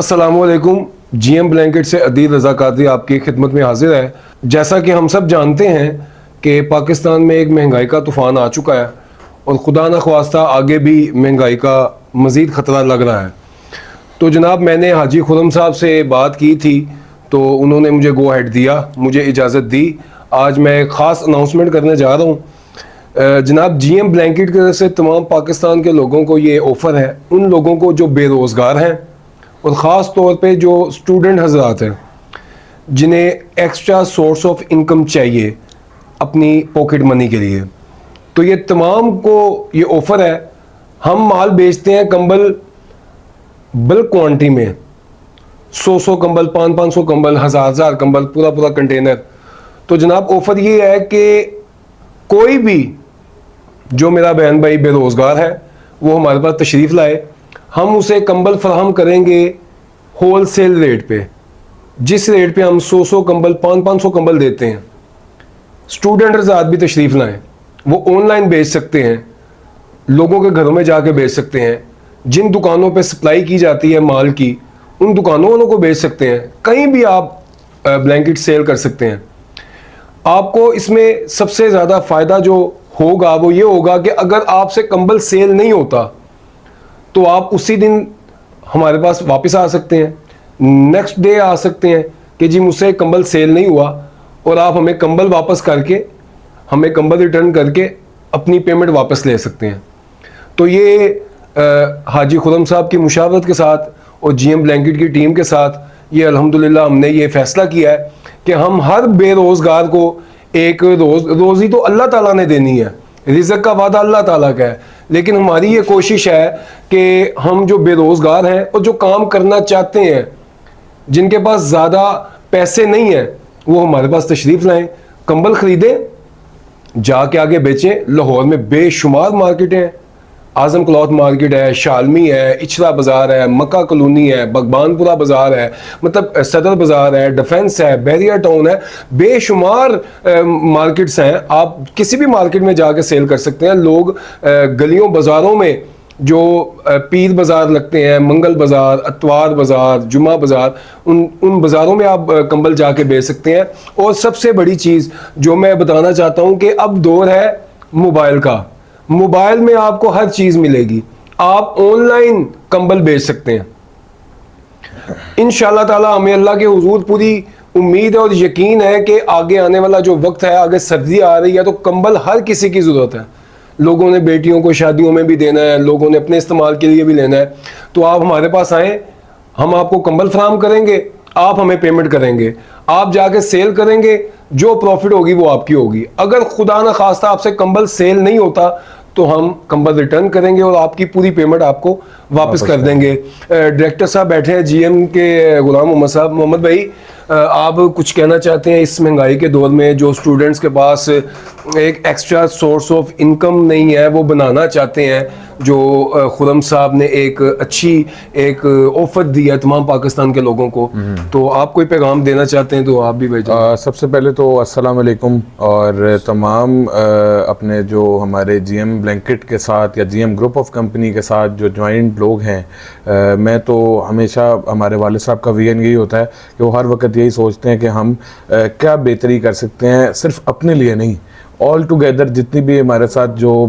السلام علیکم. G M blanket سے عدیل رضا قادری آپ کی خدمت میں حاضر ہے. جیسا کہ ہم سب جانتے ہیں کہ پاکستان میں ایک مہنگائی کا طوفان آ چکا ہے اور خدا نخواستہ آگے بھی مہنگائی کا مزید خطرہ لگ رہا ہے. تو جناب میں نے حاجی خرم صاحب سے بات کی تھی تو انہوں نے مجھے گو ہیڈ دیا, مجھے اجازت دی. آج میں ایک خاص اناؤنسمنٹ کرنے جا رہا ہوں. جناب جی ایم بلینکٹ کی طرف سے تمام پاکستان کے لوگوں کو یہ آفر ہے, ان لوگوں کو جو بے روزگار ہیں اور خاص طور پہ جو اسٹوڈنٹ حضرات ہیں جنہیں ایکسٹرا سورس آف انکم چاہیے اپنی پاکٹ منی کے لیے, تو یہ تمام کو یہ آفر ہے. ہم مال بیچتے ہیں کمبل بلک کوانٹٹی میں, 100 کمبل, 500 کمبل, 1000 کمبل, پورا کنٹینر. تو جناب آفر یہ ہے کہ کوئی بھی جو میرا بہن بھائی بے روزگار ہے وہ ہمارے پاس تشریف لائے, ہم اسے کمبل فراہم کریں گے ہول سیل ریٹ پہ. جس ریٹ پہ ہم 100 کمبل, 500 کمبل دیتے ہیں, اسٹوڈنٹ حضرات بھی تشریف لائیں. وہ آن لائن بیچ سکتے ہیں, لوگوں کے گھروں میں جا کے بیچ سکتے ہیں. جن دکانوں پہ سپلائی کی جاتی ہے مال کی, ان دکانوں والوں کو بیچ سکتے ہیں. کہیں بھی آپ بلینکٹ سیل کر سکتے ہیں. آپ کو اس میں سب سے زیادہ فائدہ جو ہوگا وہ یہ ہوگا کہ اگر آپ سے کمبل سیل نہیں ہوتا تو آپ اسی دن ہمارے پاس واپس آ سکتے ہیں, نیکسٹ ڈے آ سکتے ہیں کہ جی مجھ سے کمبل سیل نہیں ہوا, اور آپ ہمیں کمبل واپس کر کے, ہمیں کمبل ریٹرن کر کے اپنی پیمنٹ واپس لے سکتے ہیں. تو یہ حاجی خرم صاحب کی مشاورت کے ساتھ اور جی ایم بلینکٹ کی ٹیم کے ساتھ یہ الحمدللہ ہم نے یہ فیصلہ کیا ہے کہ ہم ہر بے روزگار کو ایک روزی تو اللہ تعالیٰ نے دینی ہے, رزق کا وعدہ اللہ تعالیٰ کا ہے, لیکن ہماری یہ کوشش ہے کہ ہم جو بے روزگار ہیں اور جو کام کرنا چاہتے ہیں, جن کے پاس زیادہ پیسے نہیں ہیں, وہ ہمارے پاس تشریف لائیں, کمبل خریدیں, جا کے آگے بیچیں. لاہور میں بے شمار مارکیٹیں ہیں, اعظم کلاتھ مارکیٹ ہے, شالمی ہے, اچھلا بازار ہے, مکہ کالونی ہے, بغبان پورہ بازار ہے, مطلب صدر بازار ہے, ڈیفنس ہے, بیریا ٹاؤن ہے, بے شمار مارکیٹس ہیں. آپ کسی بھی مارکیٹ میں جا کے سیل کر سکتے ہیں. لوگ گلیوں بازاروں میں جو پیر بازار لگتے ہیں, منگل بازار, اتوار بازار, جمعہ بازار, ان بازاروں میں آپ کمبل جا کے بیچ سکتے ہیں. اور سب سے بڑی چیز جو میں بتانا چاہتا ہوں کہ اب دور ہے موبائل کا. موبائل میں آپ کو ہر چیز ملے گی, آپ آن لائن کمبل بیچ سکتے ہیں. انشاءاللہ تعالی ہمیں اللہ کے حضور پوری امید ہے اور یقین ہے کہ آگے آنے والا جو وقت ہے, آگے سردی آ رہی ہے تو کمبل ہر کسی کی ضرورت ہے. لوگوں نے بیٹیوں کو شادیوں میں بھی دینا ہے, لوگوں نے اپنے استعمال کے لیے بھی لینا ہے. تو آپ ہمارے پاس آئیں, ہم آپ کو کمبل فراہم کریں گے, آپ ہمیں پیمنٹ کریں گے, آپ جا کے سیل کریں گے, جو پروفٹ ہوگی وہ آپ کی ہوگی. اگر خدا نہ خواستہ آپ سے کمبل سیل نہیں ہوتا تو ہم کمبل ریٹرن کریں گے اور آپ کی پوری پیمنٹ آپ کو واپس کر دیں گے. ڈائریکٹر صاحب بیٹھے ہیں جی ایم کے, غلام محمد صاحب. محمد بھائی, آپ کچھ کہنا چاہتے ہیں اس مہنگائی کے دور میں جو اسٹوڈنٹس کے پاس ایک ایکسٹرا سورس آف انکم نہیں ہے, وہ بنانا چاہتے ہیں, جو خرم صاحب نے ایک اچھی ایک آفر دی ہے تمام پاکستان کے لوگوں کو, تو آپ کوئی پیغام دینا چاہتے ہیں تو آپ بھی بھیجیں. سب سے پہلے تو السلام علیکم, اور تمام اپنے جو ہمارے جی ایم بلینکٹ کے ساتھ یا G M group of company کے ساتھ جو جوائنٹ لوگ ہیں, میں تو ہمیشہ ہمارے والد صاحب کا ویژن یہی ہوتا ہے کہ وہ ہر وقت یہی سوچتے ہیں کہ ہم کیا بہتری کر سکتے ہیں, صرف اپنے لیے نہیں, آل ٹوگیدر جتنی بھی ہمارے ساتھ جو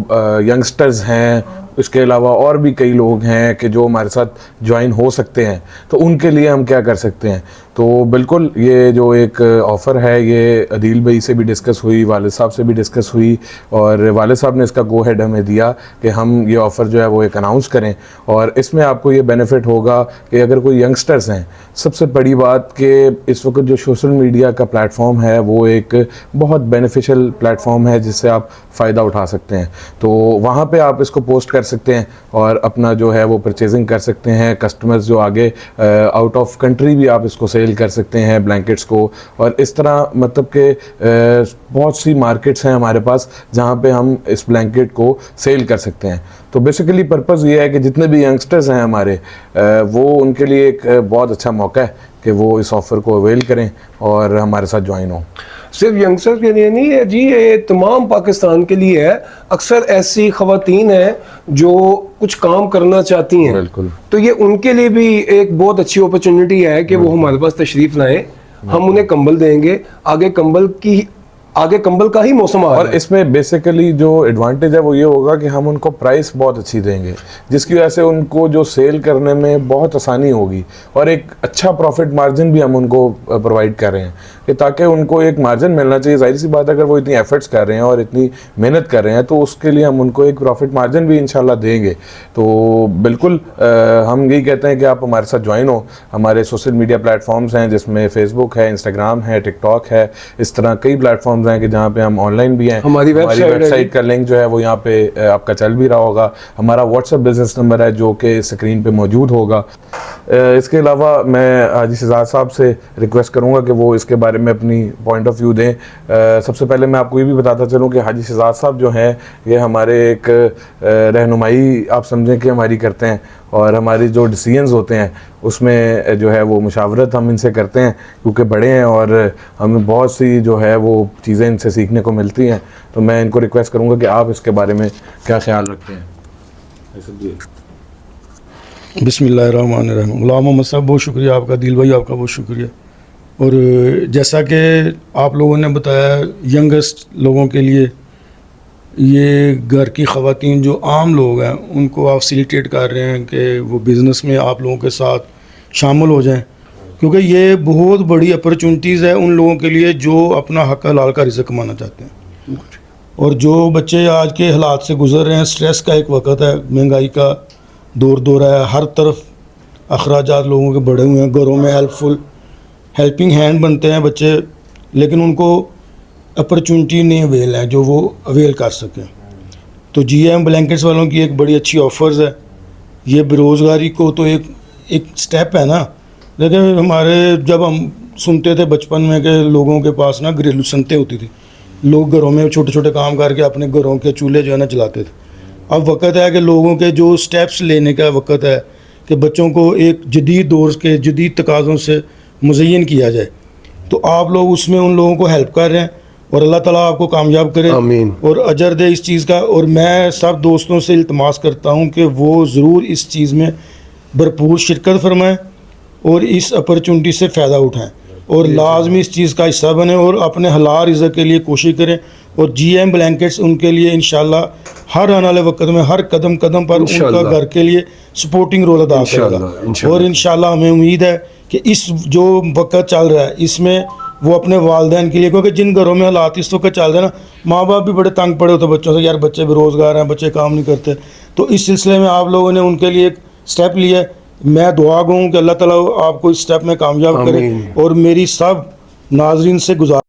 ینگسٹرز ہیں, اس کے علاوہ اور بھی کئی لوگ ہیں کہ جو ہمارے ساتھ جوائن ہو سکتے ہیں, تو ان کے لیے ہم کیا کر سکتے ہیں. تو بالکل یہ جو ایک آفر ہے یہ عدیل بھائی سے بھی ڈسکس ہوئی, والد صاحب سے بھی ڈسکس ہوئی, اور والد صاحب نے اس کا گو ہیڈ ہمیں دیا کہ ہم یہ آفر جو ہے وہ ایک اناؤنس کریں. اور اس میں آپ کو یہ بینیفٹ ہوگا کہ اگر کوئی ینگسٹرز ہیں, سب سے بڑی بات کہ اس وقت جو سوشل میڈیا کا پلیٹ فارم ہے وہ ایک بہت بینیفیشل پلیٹ فارم ہے جس سے آپ فائدہ اٹھا سکتے ہیں. تو وہاں پہ آپ اس کو پوسٹ کر سکتے ہیں اور اپنا جو ہے وہ پرچیزنگ کر سکتے ہیں. کسٹمرز جو آگے آؤٹ آف کنٹری بھی آپ اس کو سیل کر سکتے ہیں بلینکٹس کو. اور اس طرح مطلب کہ بہت سی مارکیٹس ہیں ہمارے پاس جہاں پہ ہم اس بلینکٹ کو سیل کر سکتے ہیں. تو بیسیکلی پرپز یہ ہے کہ جتنے بھی ینگسٹرز ہیں ہمارے, وہ ان کے لیے ایک بہت اچھا موقع ہے کہ وہ اس آفر کو اویل کریں اور ہمارے ساتھ جوائن ہوں. صرف ینگسٹرز کے لیے نہیں ہے جی، یہ تمام پاکستان کے لیے ہے. اکثر ایسی خواتین ہیں جو کچھ کام کرنا چاہتی ہیں، بالکل، تو یہ ان کے لیے بھی ایک بہت اچھی اپرچونٹی ہے کہ وہ ہمارے پاس تشریف لائیں. ہم انہیں کمبل دیں گے. آگے کمبل کا ہی موسم آ رہا ہے. اور اس میں بیسیکلی جو ایڈوانٹیج ہے وہ یہ ہوگا کہ ہم ان کو پرائس بہت اچھی دیں گے، جس کی وجہ سے ان کو جو سیل کرنے میں بہت آسانی ہوگی، اور ایک اچھا پروفٹ مارجن بھی ہم ان کو پرووائڈ کر رہے ہیں کہ تاکہ ان کو ایک مارجن ملنا چاہیے. ظاہر سی بات ہے اگر وہ اتنی ایفرٹس کر رہے ہیں اور اتنی محنت کر رہے ہیں تو اس کے لیے ہم ان کو ایک پروفٹ مارجن بھی انشاءاللہ دیں گے. تو بالکل ہم یہی کہتے ہیں کہ آپ ہمارے ساتھ جوائن ہو. ہمارے سوشل میڈیا پلیٹ فارمز ہیں جس میں فیس بک ہے، انسٹاگرام ہے، ٹک ٹاک ہے، اس طرح کئی پلیٹ فارمز ہیں کہ جہاں پہ ہم آن لائن بھی ہیں. ہماری ویب سائٹ کا لنک جو ہے وہ یہاں پہ آپ کا چل بھی رہا ہوگا. ہمارا واٹس ایپ بزنس نمبر ہے جو کہ اسکرین پہ موجود ہوگا. اس کے علاوہ میں حاجی شہزاد صاحب سے ریکویسٹ کروں گا کہ وہ اس کے بارے میں اپنی پوائنٹ آف ویو دیں. سب سے پہلے میں آپ کو یہ بھی بتاتا چلوں کہ حاجی شہزاد صاحب جو ہیں یہ ہمارے ایک رہنمائی آپ سمجھیں کہ ہماری کرتے ہیں، اور ہماری جو ڈیسیژنز ہوتے ہیں اس میں جو ہے وہ مشاورت ہم ان سے کرتے ہیں کیونکہ بڑے ہیں اور ہمیں بہت سی جو ہے وہ چیزیں ان سے سیکھنے کو ملتی ہیں. تو میں ان کو ریکویسٹ کروں گا کہ آپ اس کے بارے میں کیا خیال رکھتے ہیں. بسم اللہ الرحمن الرحیم. غلام محمد صاحب بہت شکریہ آپ کا، دل بھائی آپ کا بہت شکریہ. اور جیسا کہ آپ لوگوں نے بتایا ینگسٹ لوگوں کے لیے یہ گھر کی خواتین جو عام لوگ ہیں ان کو آپ فیسیلیٹیٹ کر رہے ہیں کہ وہ بزنس میں آپ لوگوں کے ساتھ شامل ہو جائیں، کیونکہ یہ بہت بڑی اپرچونٹیز ہے ان لوگوں کے لیے جو اپنا حق حلال کا رزق کمانا چاہتے ہیں. اور جو بچے آج کے حالات سے گزر رہے ہیں، سٹریس کا ایک وقت ہے، مہنگائی کا دور ہے، ہر طرف اخراجات لوگوں کے بڑھے ہوئے ہیں، گھروں میں ہیلپنگ ہینڈ بنتے ہیں بچے، لیکن ان کو اپرچونٹی نہیں اویل ہے جو وہ اویل کر سکیں. تو جی ایم بلینکٹس والوں کی ایک بڑی اچھی آفرز ہے. یہ بے روزگاری کو تو ایک سٹیپ ہے نا، لیکن ہمارے جب ہم سنتے تھے بچپن میں کہ لوگوں کے پاس نا گھریلو صنعتیں ہوتی تھی، لوگ گھروں میں چھوٹے چھوٹے کام کر کے اپنے گھروں کے چولہے جو ہے نا چلاتے تھے. اب وقت ہے کہ لوگوں کے جو سٹیپس لینے کا وقت ہے کہ بچوں کو ایک جدید دور کے جدید تقاضوں سے مزین کیا جائے. تو آپ لوگ اس میں ان لوگوں کو ہیلپ کر رہے ہیں اور اللہ تعالیٰ آپ کو کامیاب کرے آمین. اور اجر دے اس چیز کا. اور میں سب دوستوں سے التماس کرتا ہوں کہ وہ ضرور اس چیز میں بھرپور شرکت فرمائیں اور اس اپرچونٹی سے فائدہ اٹھائیں اور لازمی اس چیز کا حصہ بنیں اور اپنے حلال رزق کے لیے کوشش کریں. اور جی ایم بلینکٹس ان کے لیے انشاءاللہ ہر آنے والے وقت میں ہر قدم پر ان کا گھر کے لیے سپورٹنگ رول ادا کرے گا. اور انشاءاللہ ہمیں امید ہے کہ اس جو وقت چل رہا ہے اس میں وہ اپنے والدین کے لیے، کیونکہ جن گھروں میں حالات اس وقت چل رہے ہیں نا، ماں باپ بھی بڑے تنگ پڑے ہوتے ہیں بچوں سے، یار بچے بے روزگار ہیں، بچے کام نہیں کرتے. تو اس سلسلے میں آپ لوگوں نے ان کے لیے ایک سٹیپ لیا ہے. میں دعا گو ہوں کہ اللہ تعالیٰ آپ کو اس سٹیپ میں کامیاب کرے. اور میری سب ناظرین سے گزارش